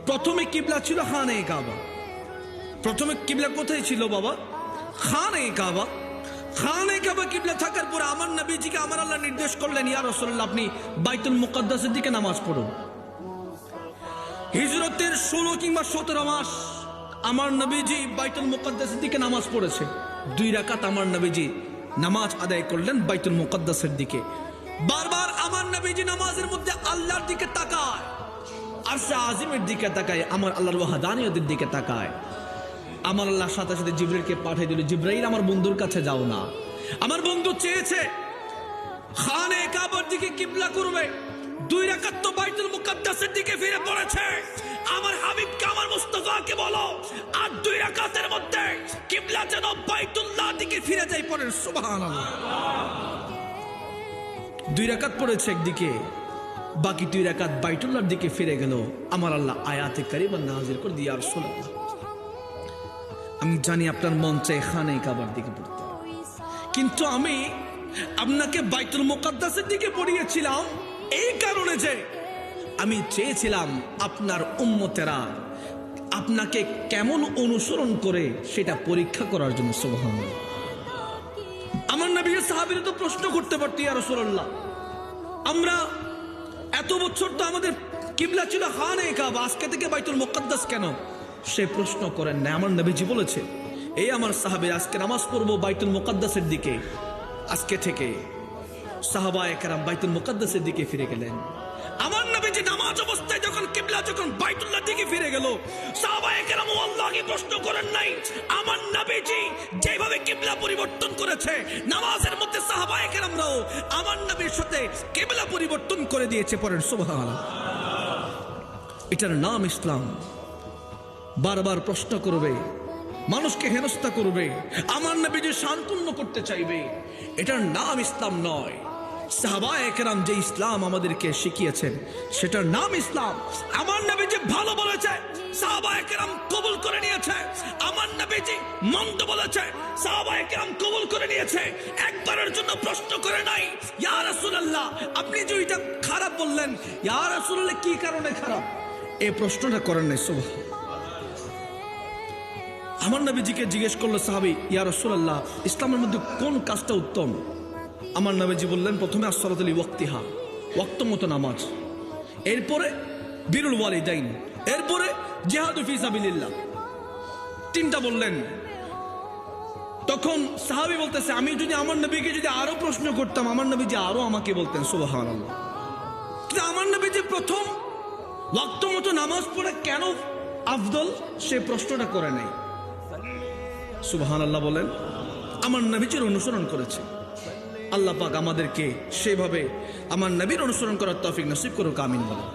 প্রথমে কিবলা ছিল খানে কাবা। প্রথমে কিবলা কোথায় ছিল বাবা? খানে কাবা। খানে কাবা কিবলা থাকার পরে আমার নবীজিকে আমার আল্লাহ নির্দেশ করলেন, ইয়া রাসূলুল্লাহ আপনি বাইতুল মুকাদ্দাসের দিকে নামাজ পড়ুন। হিজরতের 16 কিংবা 17 মাস আমার নবীজি বাইতুল মুকাদ্দাসের দিকে নামাজ পড়েছে। 2 রাকাত আমার নবীজি নামাজ আদায় করলেন বাইতুল মুকাদ্দাসের দিকে। বারবার আমার নবীজি নামাজের মধ্যে আল্লাহর দিকে তাকায়, আরশে আজিমের দিকে তাকায়, আমার আল্লাহর ওয়াহদানিয়তের দিকে তাকায়। আমার আল্লাহ সাথে সাথে জিবরাইলকে পাঠিয়ে দিল, জিবরাইল আমার বন্ধুর কাছে যাও না। আমার বন্ধু চেয়েছে খানে কাবার দিকে কিবলা করবে, 2 রাকাত তো বাইতুল মুকাদ্দাসের দিকে ফিরে পড়েছে। আমার হাবিবকে, আমার মুস্তাফাকে বলো আর 2 রাকাতের মধ্যে কিবলা যেন বাইতুল্লাহ দিকে ফিরে যায়। পড়েন সুবহানাল্লাহ। 2 রাকাত পড়েছে একদিকে, বাকি 2 রাকাত বাইতুল্লাহর দিকে ফিরে গেল। আমার আল্লাহ আয়াতে কারিমা নাযিল করে দিয়ে, ইয়া রাসূলুল্লাহ আমি জানি আপনার মন চায় খানে কাবার দিকে পড়তে, কিন্তু আমি আপনাকে বাইতুল মুকাদ্দাসের দিকে পড়িয়েছিলাম এই কারণে যে আমি চেয়েছিলাম আপনার উম্মতেরা আপনাকে কেমন অনুসরণ করে সেটা পরীক্ষা করার জন্য। সুবহানাল্লাহ। আমার নবীর সাহাবীরা তো প্রশ্ন করতে পারত, ইয়া রাসূলুল্লাহ আমরা এত বছর তো আমাদের কিবলা ছিল খানে কাবা, আজকে থেকে বাইতুল মুকাদ্দাস কেন? সে প্রশ্ন করেন না। আমার নবীজি বলেছে, এই আমার সাহাবীরা আজকে নামাজ পড়বো বাইতুল মুকাদ্দাসের দিকে। আজকে থেকে সাহাবায়ে কেরাম বাইতুল মুকাদ্দাসের দিকে ফিরে গেলেন। আমার নবীজি নামাজ অবস্থায় যখন কিবলা যখন বাইতুল্লাহ দিকে ফিরে গেল, সাহাবায়ে কেরাম আল্লাহকে প্রশ্ন করেন নাই। আমার নবীজি যেভাবে কিবলা পরিবর্তন করেছে, নামাজের মধ্যে সাহাবায়ে কেরামরাও আমার নবীর সাথে কিবলা পরিবর্তন করে দিয়েছে। পড়েন সুবহানাল্লাহ। এটার নাম ইসলাম। বারবার প্রশ্ন করবে, মানুষকে হেনস্থা করবে, আমার নবীজি শানপূর্ণ করতে চাইবে, এটার নাম ইসলাম নয়। সাহাবায়ে কেরাম যে ইসলাম আমাদেরকে শিখিয়েছেন সেটার নাম ইসলাম। আমার নবীজি ভালো বলেছে, সাহাবায়ে কেরাম কবুল করে নিয়েছে। আমার নবীজি মন্দ বলেছে, সাহাবায়ে কেরাম কবুল করে নিয়েছে। একবারের জন্য প্রশ্ন করে নাই, ইয়া রাসূলুল্লাহ আপনি যে এটা খারাপ বললেন, ইয়া রাসূলুল্লাহ কি কারণে খারাপ, এই প্রশ্নটা করেন নাই। সুবহানাল্লাহ। আমার নবীজিকে জিজ্ঞেস করলো সাহাবী, ইয়া রাসূলুল্লাহ ইসলামের মধ্যে কোন কাজটা উত্তম? আমার নবীজি বললেন, প্রথমে আসসালাতু লিওয়াক্তিহা, ওয়াক্ত মতো নামাজ, এরপরে বিরুল ওয়ালিদাইন, এরপরে জিহাদু ফি সাবিলিল্লাহ। 3টা বললেন। তখন সাহাবী বলতেছে, আমি যদি আমার নবীকে যদি আরো প্রশ্ন করতাম, আমার নবীজি আরো আমাকে বলতেন। সুবহানাল্লাহ। কিন্তু আমার নবীজি প্রথম ওয়াক্ত মতো নামাজ পড়ে কেন আফদল, সে প্রশ্নটা করে নাই। সুবহানাল্লাহ বলেন। আমার নবীজির অনুসরণ করেছে। আল্লাহ পাক আমাদেরকে সেভাবে আমার নবীর অনুসরণ করার তৌফিক নসিব করুক। আমিন বলেন।